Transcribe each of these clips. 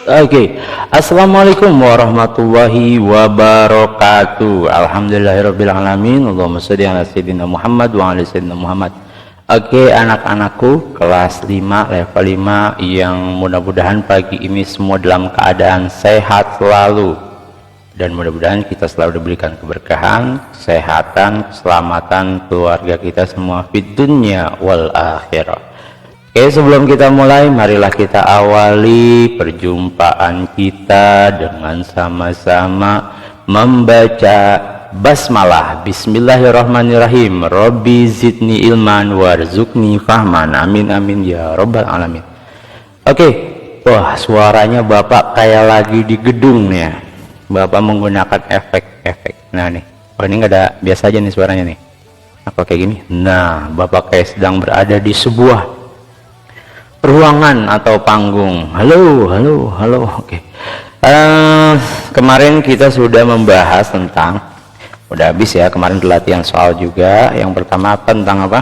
Oke. Assalamualaikum warahmatullahi wabarakatuh. Alhamdulillahirabbil alamin. Allahumma shalli ala sayyidina Muhammad wa ala sayyidina Muhammad. Oke, anak-anakku kelas 5 level 5 yang mudah-mudahan pagi ini semua dalam keadaan sehat selalu, dan mudah-mudahan kita selalu diberikan keberkahan, kesehatan, keselamatan keluarga kita semua fid dunya wal akhirah. Oke, sebelum kita mulai, marilah kita awali perjumpaan kita dengan sama-sama membaca basmalah. Bismillahirrahmanirrahim. Robbi zidni ilman warzuqni fahman. Amin amin ya robbal alamin. Oke, wah suaranya Bapak kayak lagi di gedung nih ya. Bapak menggunakan efek-efek. Nah nih, oh ini nggak ada, biasa aja nih suaranya nih. Apa kayak gini? Nah, Bapak kayak sedang berada di sebuah ruangan atau panggung. Halo. Oke. Kemarin kita sudah membahas tentang, udah habis ya kemarin latihan soal juga. Yang pertama tentang apa?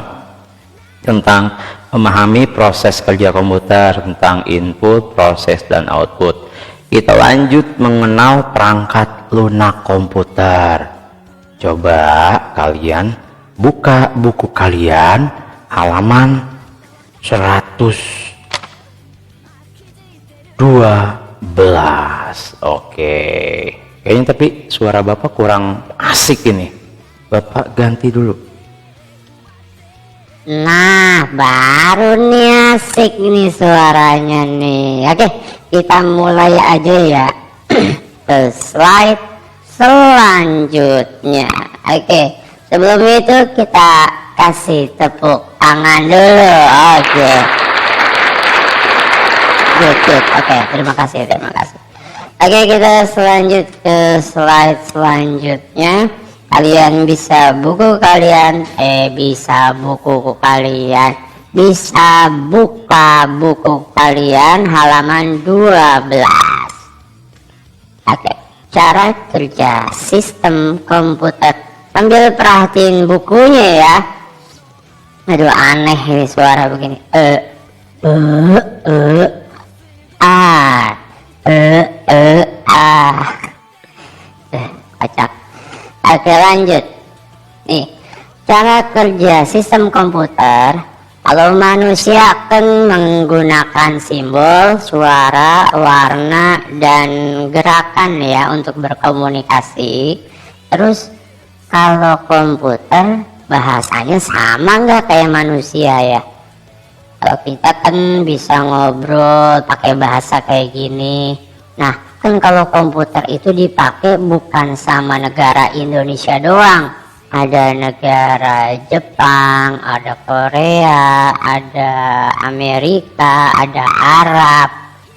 Tentang memahami proses kerja komputer, tentang input, proses dan output. Kita lanjut mengenal perangkat lunak komputer. Coba kalian buka buku kalian halaman 112. Oke, kayaknya tapi suara Bapak kurang asik ini. Bapak ganti dulu. Nah, baru nih asik nih suaranya nih. Oke, kita mulai aja ya. Ke slide selanjutnya. Oke, sebelum itu kita kasih tepuk tangan dulu. Oke. Good. Oke, terima kasih. Oke, kita selanjut ke slide selanjutnya. Kalian bisa buku kalian, bisa buku kalian, bisa buka buku kalian halaman 12. Oke, cara kerja sistem komputer. Sambil perhatiin bukunya ya. Aduh, aneh ini suara begini. Kocak. Oke, lanjut. Nih, cara kerja sistem komputer. Kalau manusia akan menggunakan simbol, suara, warna, dan gerakan ya untuk berkomunikasi. Terus kalau komputer bahasanya sama nggak kayak manusia ya? Kalau kita kan bisa ngobrol pakai bahasa kayak gini. Nah, kan kalau komputer itu dipakai bukan sama negara Indonesia doang. Ada negara Jepang, ada Korea, ada Amerika, ada Arab.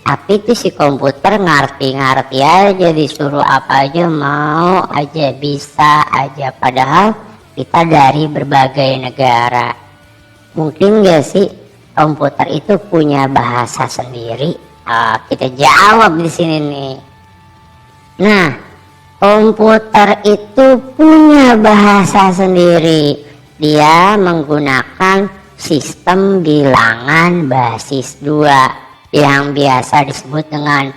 Tapi itu si komputer ngerti-ngerti aja, disuruh apa aja mau aja, bisa aja. Padahal kita dari berbagai negara. Mungkin gak sih komputer itu punya bahasa sendiri? Kita jawab di sini nih. Nah, komputer itu punya bahasa sendiri. Dia menggunakan sistem bilangan basis 2 yang biasa disebut dengan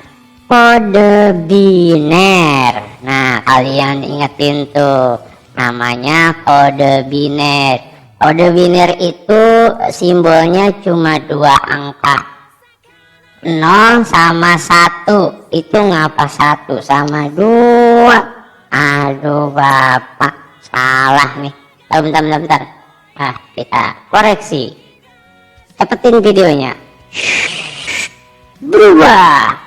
kode biner. Nah, kalian ingetin tuh, namanya kode biner. Kode biner itu simbolnya cuma 2 angka, 0 sama 1. Itu ngapa 1 sama 2? Aduh Bapak, salah nih. Bentar. Nah, kita koreksi. Cepetin videonya. Berubah.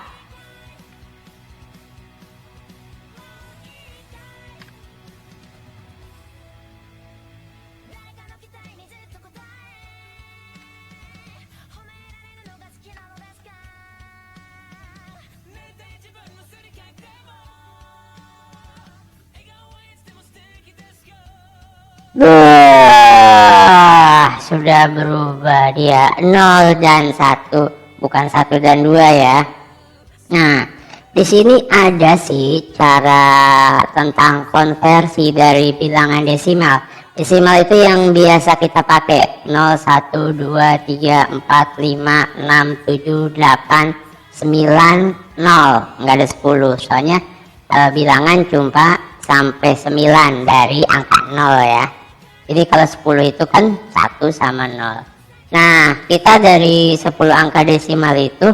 Sudah berubah dia, 0 dan 1, bukan 1 dan 2 ya. Nah, di sini ada sih cara tentang konversi dari bilangan desimal. Desimal itu yang biasa kita pakai, 0, 1, 2, 3, 4, 5, 6, 7, 8, 9, 0, nggak ada 10. Soalnya bilangan cuma sampai 9 dari angka 0 ya. Jadi kalau 10 itu kan 1 sama 0. Nah, kita dari 10 angka desimal itu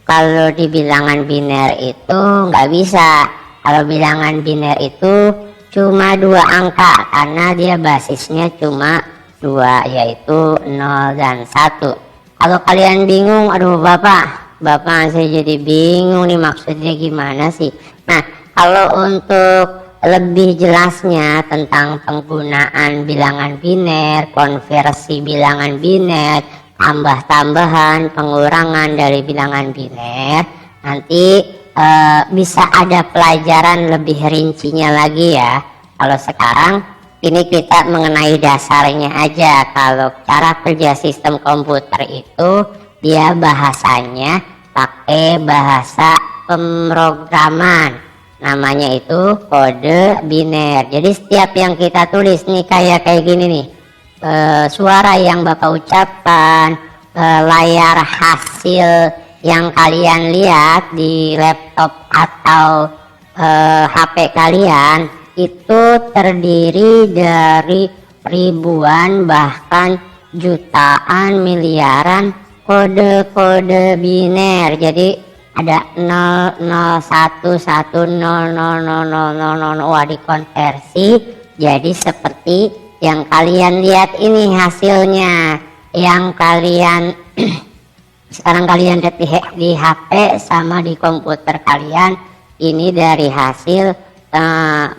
kalau di bilangan biner itu nggak bisa. Kalau bilangan biner itu cuma 2 angka karena dia basisnya cuma 2, yaitu 0 dan 1. Kalau kalian bingung, aduh Bapak saya jadi bingung nih maksudnya gimana sih. Nah, kalau untuk lebih jelasnya tentang penggunaan bilangan biner, konversi bilangan biner, tambah-tambahan, pengurangan dari bilangan biner, nanti bisa ada pelajaran lebih rincinya lagi ya. Kalau sekarang ini kita mengenai dasarnya aja. Kalau cara kerja sistem komputer itu dia bahasanya pakai bahasa pemrograman, namanya itu kode biner. Jadi setiap yang kita tulis nih kayak gini nih, suara yang Bapak ucapkan, layar hasil yang kalian lihat di laptop atau HP kalian itu terdiri dari ribuan bahkan jutaan miliaran kode-kode biner. Jadi ada 00110000000. Wah, dikonversi jadi seperti yang kalian lihat ini hasilnya. Yang kalian sekarang kalian lihat di HP sama di komputer kalian, ini dari hasil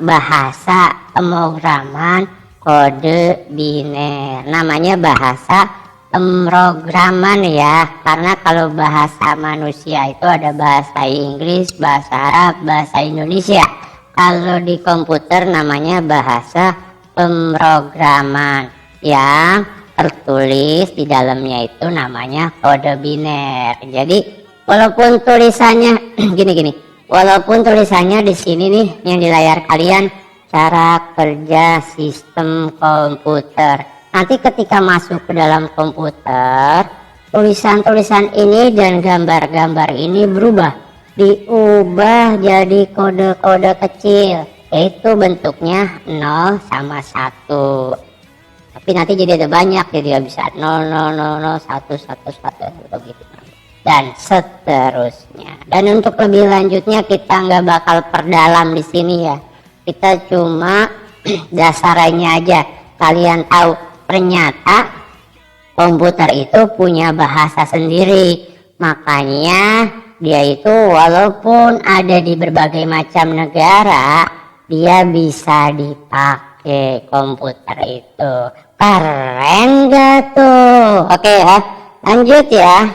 bahasa pemrograman kode biner. Namanya bahasa pemrograman ya, karena kalau bahasa manusia itu ada bahasa Inggris, bahasa Arab, bahasa Indonesia. Kalau di komputer namanya bahasa pemrograman yang tertulis di dalamnya itu namanya kode biner. Jadi walaupun tulisannya gini, walaupun tulisannya di sini nih yang di layar kalian cara kerja sistem komputer, nanti ketika masuk ke dalam komputer, tulisan-tulisan ini dan gambar-gambar ini berubah, diubah jadi kode-kode kecil, yaitu bentuknya 0 sama 1. Tapi nanti jadi ada banyak, jadi bisa 0000111 begitu dan seterusnya. Dan untuk lebih lanjutnya kita nggak bakal perdalam di sini ya. Kita cuma dasarnya aja. Kalian tahu ternyata komputer itu punya bahasa sendiri. Makanya dia itu walaupun ada di berbagai macam negara, dia bisa dipakai komputer itu. Keren gak tuh? Oke ya, lanjut ya.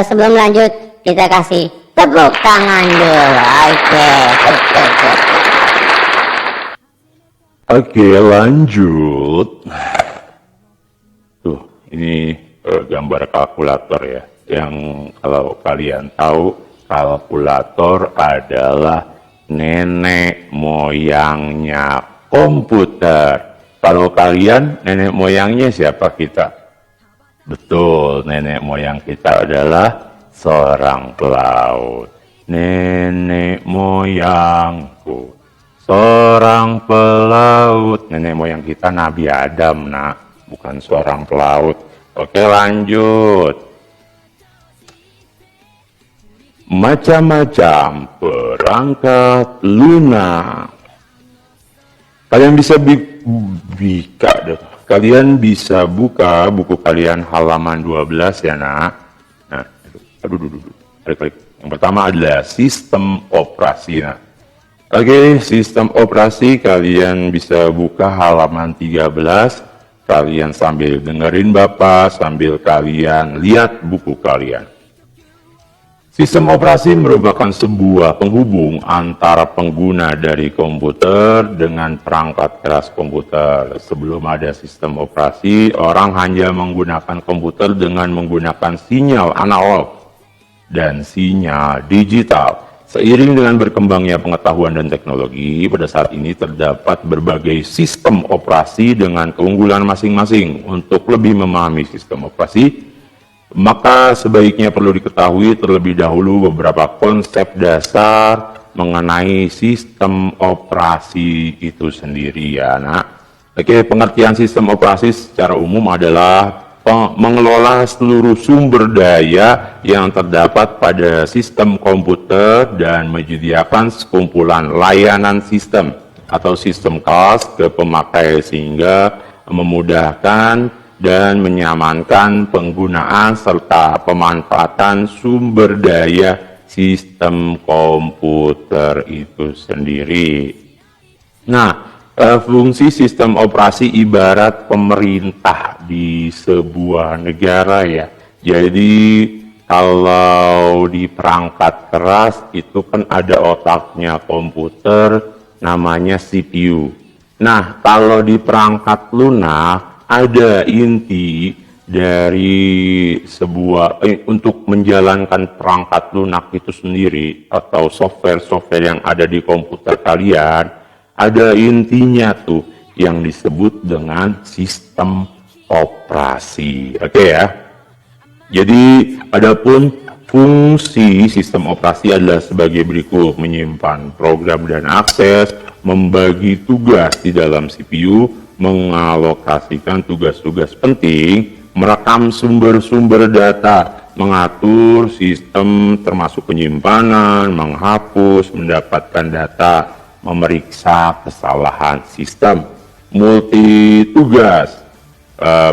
Sebelum lanjut kita kasih tepuk tangan dulu. Oke, lanjut. Tuh, ini gambar kalkulator ya. Yang kalau kalian tahu, kalkulator adalah nenek moyangnya komputer. Kalau kalian nenek moyangnya siapa kita? Betul, nenek moyang kita adalah seorang pelaut. Nenek moyangku seorang pelaut. Nenek moyang kita Nabi Adam, nak, bukan seorang pelaut. Oke, lanjut. Macam-macam perangkat lunak. Kalian bisa kalian bisa buka buku kalian halaman 12 ya, nak. Nah, klik. Yang pertama adalah sistem operasi. Nah, oke, sistem operasi kalian bisa buka halaman 13. Kalian sambil dengerin Bapak, sambil kalian lihat buku kalian. Sistem operasi merupakan sebuah penghubung antara pengguna dari komputer dengan perangkat keras komputer. Sebelum ada sistem operasi, orang hanya menggunakan komputer dengan menggunakan sinyal analog dan sinyal digital. Seiring dengan berkembangnya pengetahuan dan teknologi, pada saat ini terdapat berbagai sistem operasi dengan keunggulan masing-masing. Untuk lebih memahami sistem operasi, Maka sebaiknya perlu diketahui terlebih dahulu beberapa konsep dasar mengenai sistem operasi itu sendiri ya nak. Oke, pengertian sistem operasi secara umum adalah mengelola seluruh sumber daya yang terdapat pada sistem komputer dan menyediakan sekumpulan layanan sistem atau sistem kelas ke pemakai sehingga memudahkan dan menyamankan penggunaan serta pemanfaatan sumber daya sistem komputer itu sendiri. Nah, fungsi sistem operasi ibarat pemerintah di sebuah negara ya. Jadi kalau di perangkat keras itu kan ada otaknya komputer namanya CPU. Nah, kalau di perangkat lunak ada inti dari sebuah untuk menjalankan perangkat lunak itu sendiri atau software-software yang ada di komputer kalian, ada intinya tuh yang disebut dengan sistem operasi. Oke ya. Jadi adapun fungsi sistem operasi adalah sebagai berikut: menyimpan program dan akses, membagi tugas di dalam CPU, mengalokasikan tugas-tugas penting, merekam sumber-sumber data, mengatur sistem termasuk penyimpanan, menghapus, mendapatkan data, memeriksa kesalahan sistem, multi tugas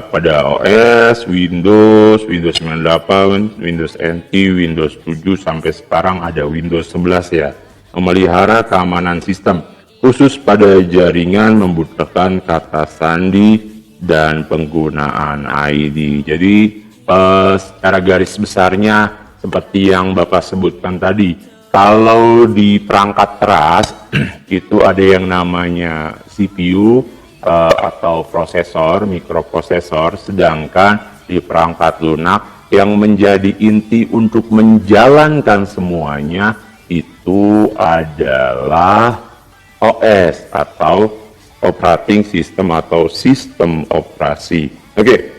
pada OS, Windows 98, Windows NT, Windows 7 sampai sekarang ada Windows 11 ya, memelihara keamanan sistem khusus pada jaringan, membutuhkan kata sandi dan penggunaan ID. Jadi secara garis besarnya seperti yang Bapak sebutkan tadi, kalau di perangkat keras itu ada yang namanya CPU atau prosesor, mikroprosesor, sedangkan di perangkat lunak yang menjadi inti untuk menjalankan semuanya itu adalah OS atau operating system atau sistem operasi. Oke.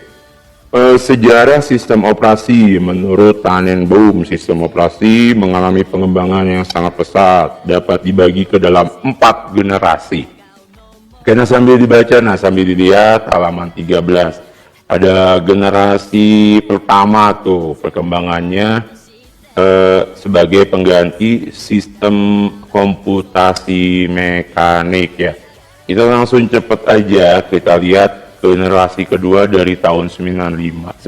Sejarah sistem operasi menurut Tannenbaum, sistem operasi mengalami pengembangan yang sangat pesat, dapat dibagi ke dalam 4 generasi. Oke, nah sambil dibaca, sambil dilihat halaman 13. Pada generasi pertama tuh perkembangannya sebagai pengganti sistem komputasi mekanik ya. Kita langsung cepet aja kita lihat generasi kedua dari tahun 1955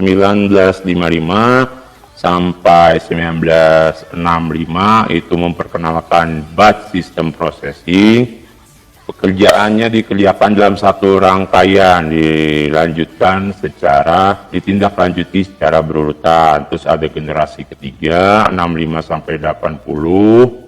sampai 1965 itu memperkenalkan batch system processing. Pekerjaannya dikerjakan dalam satu rangkaian, ditindaklanjuti secara berurutan. Terus ada generasi ketiga 65 sampai 80.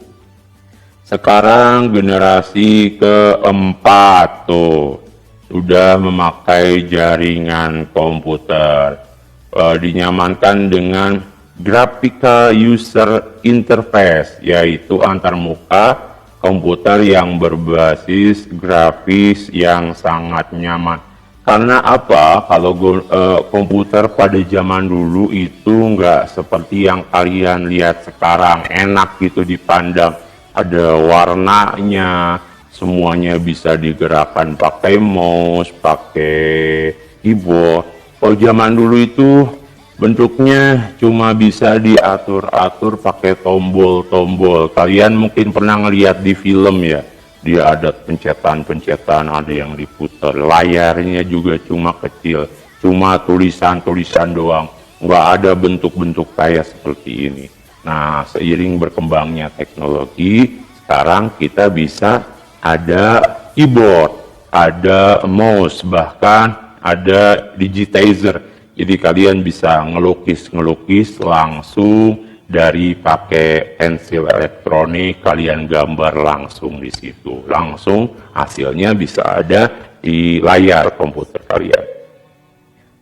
Sekarang generasi keempat tuh sudah memakai jaringan komputer, dinyamankan dengan graphical user interface, yaitu antarmuka komputer yang berbasis grafis yang sangat nyaman. Karena apa? Kalau komputer pada zaman dulu itu nggak seperti yang kalian lihat sekarang, enak gitu dipandang, ada warnanya, semuanya bisa digerakkan pakai mouse, pakai keyboard. Kalau zaman dulu itu bentuknya cuma bisa diatur-atur pakai tombol-tombol. Kalian mungkin pernah ngeliat di film ya, dia ada pencetan-pencetan, ada yang diputar, layarnya juga cuma kecil, cuma tulisan-tulisan doang, nggak ada bentuk-bentuk kayak seperti ini. Nah, seiring berkembangnya teknologi, sekarang kita bisa ada keyboard, ada mouse, bahkan ada digitizer. Jadi kalian bisa ngelukis langsung dari pakai pensil elektronik, kalian gambar langsung di situ. Langsung hasilnya bisa ada di layar komputer kalian.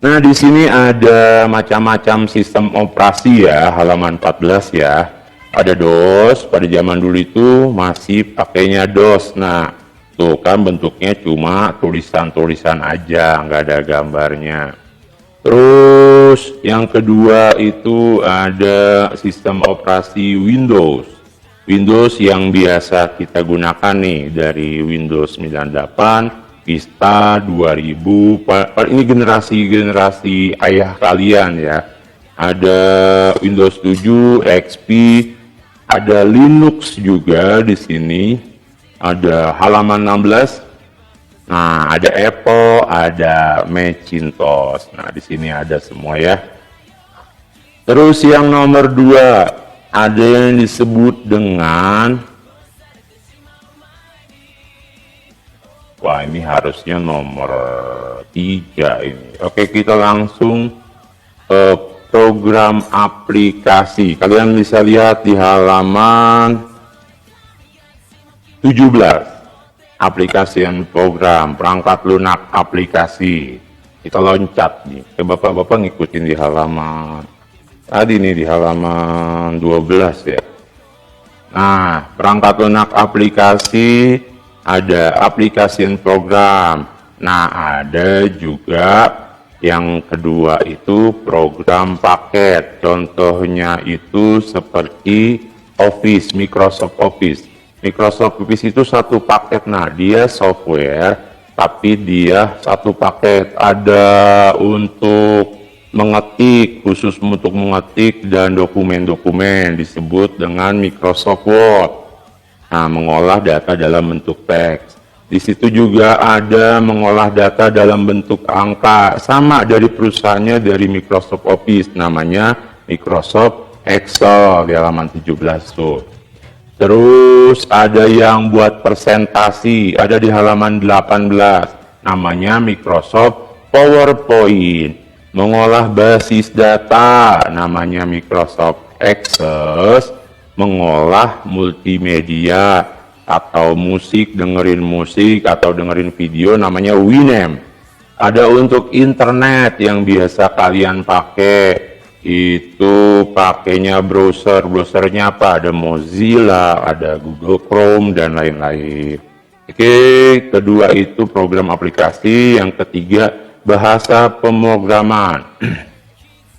Nah, di sini ada macam-macam sistem operasi ya, halaman 14 ya. Ada DOS, pada zaman dulu itu masih pakainya DOS. Nah, tuh kan bentuknya cuma tulisan-tulisan aja, nggak ada gambarnya. Terus yang kedua itu ada sistem operasi Windows. Windows yang biasa kita gunakan nih dari Windows 98, Vista 2000, ini generasi ayah kalian ya. Ada Windows 7, XP, ada Linux juga di sini. Ada halaman 16. Nah, ada Apple, ada Macintosh. Nah, di sini ada semua ya. Terus yang nomor 2 ada yang disebut dengan, wah ini harusnya nomor 3 ini. Oke, kita langsung program aplikasi. Kalian bisa lihat di halaman 17. Aplikasi dan program, perangkat lunak aplikasi. Kita loncat nih. Bapak-bapak ngikutin di halaman tadi nih, di halaman 12 ya. Nah, perangkat lunak aplikasi, ada aplikasi dan program. Nah, ada juga yang kedua itu program paket. Contohnya itu seperti Office, Microsoft Office. Microsoft Office itu satu paket. Nah, dia software, tapi dia satu paket. Ada untuk mengetik, khusus untuk mengetik dan dokumen-dokumen, disebut dengan Microsoft Word. Nah, mengolah data dalam bentuk teks. Di situ juga ada mengolah data dalam bentuk angka, sama dari perusahaannya dari Microsoft Office, namanya Microsoft Excel di halaman 17 tuh. Terus ada yang buat presentasi, ada di halaman 18, namanya Microsoft PowerPoint. Mengolah basis data, namanya Microsoft Access. Mengolah multimedia atau musik, dengerin musik atau dengerin video, namanya Winamp. Ada untuk internet yang biasa kalian pakai, itu pakainya browsernya apa? Ada Mozilla, ada Google Chrome dan lain-lain. Oke, kedua itu program aplikasi, yang ketiga bahasa pemrograman.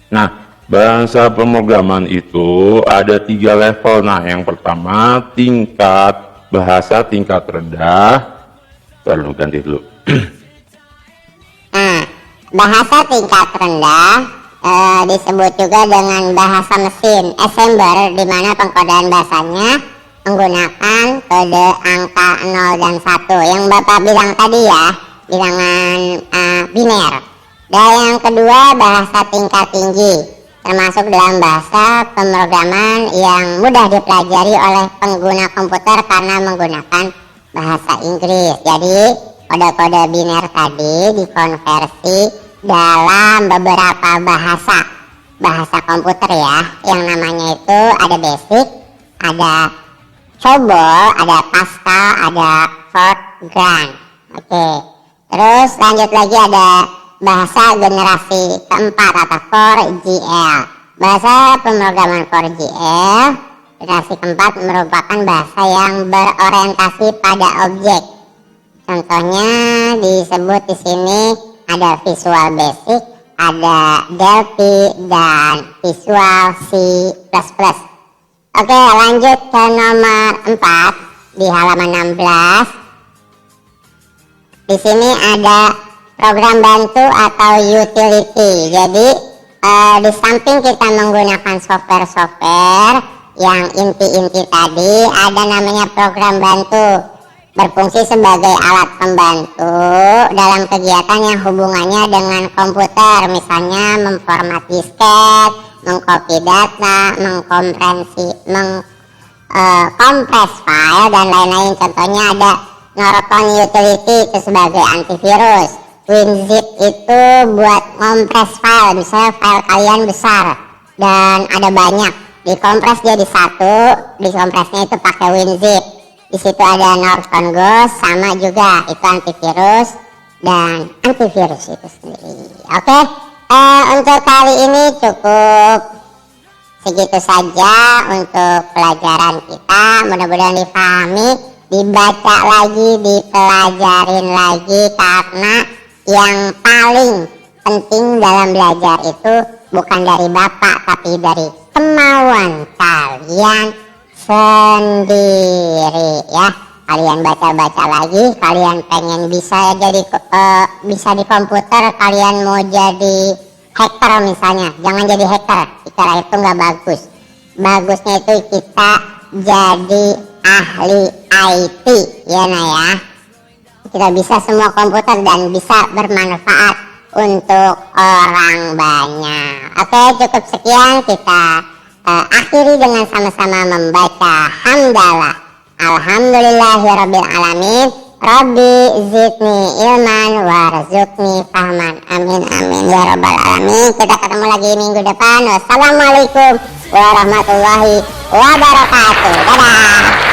Nah, bahasa pemrograman itu ada 3 level. Nah, yang pertama tingkat bahasa tingkat rendah. Lalu ganti dulu. Nah, bahasa tingkat rendah disebut juga dengan bahasa mesin assembler, di mana pengkodaan bahasanya menggunakan kode angka 0 dan 1 yang Bapak bilang tadi ya, bilangan biner. Dan yang kedua bahasa tingkat tinggi, termasuk dalam bahasa pemrograman yang mudah dipelajari oleh pengguna komputer karena menggunakan bahasa Inggris. Jadi kode-kode biner tadi dikonversi dalam beberapa bahasa komputer ya, yang namanya itu ada basic, ada COBOL, ada Pascal, ada Fortran. Oke, terus lanjut lagi ada bahasa generasi keempat atau 4GL. Bahasa pemrograman 4GL generasi keempat merupakan bahasa yang berorientasi pada objek. Contohnya disebut di sini ada Visual Basic, ada Delphi, dan Visual C++. Oke, lanjut ke nomor 4 di halaman 16. Di sini ada program bantu atau utility. Jadi di samping kita menggunakan software-software yang inti-inti tadi, ada namanya program bantu, berfungsi sebagai alat pembantu dalam kegiatan yang hubungannya dengan komputer, misalnya memformat disket, mengcopy data, kompres file, dan lain-lain. Contohnya ada Norton Utility itu sebagai antivirus, WinZip itu buat ngompres file, misalnya file kalian besar dan ada banyak, dikompres jadi satu, dikompresnya itu pakai WinZip. Di situ ada Norton Ghost, sama juga itu antivirus dan antivirus itu sendiri. Oke, untuk kali ini cukup segitu saja untuk pelajaran kita. Mudah-mudahan dipahami, dibaca lagi, dipelajarin lagi, karena yang paling penting dalam belajar itu bukan dari bapak, tapi dari kemauan kalian sendiri ya. Kalian baca-baca lagi, kalian pengen bisa jadi bisa di komputer, kalian mau jadi hacker misalnya, jangan jadi hacker, hacker itu nggak bagus. Bagusnya itu kita jadi ahli IT ya nah ya. Kita bisa semua komputer dan bisa bermanfaat untuk orang banyak. Oke, cukup sekian, kita akhiri dengan sama-sama membaca hamdalah. Alhamdulillahirabbil alamin. Rabbi zidni ilman warzuqni fahman. Amin amin ya rabbal alamin. Kita ketemu lagi minggu depan. Wassalamualaikum warahmatullahi wabarakatuh. Dadah.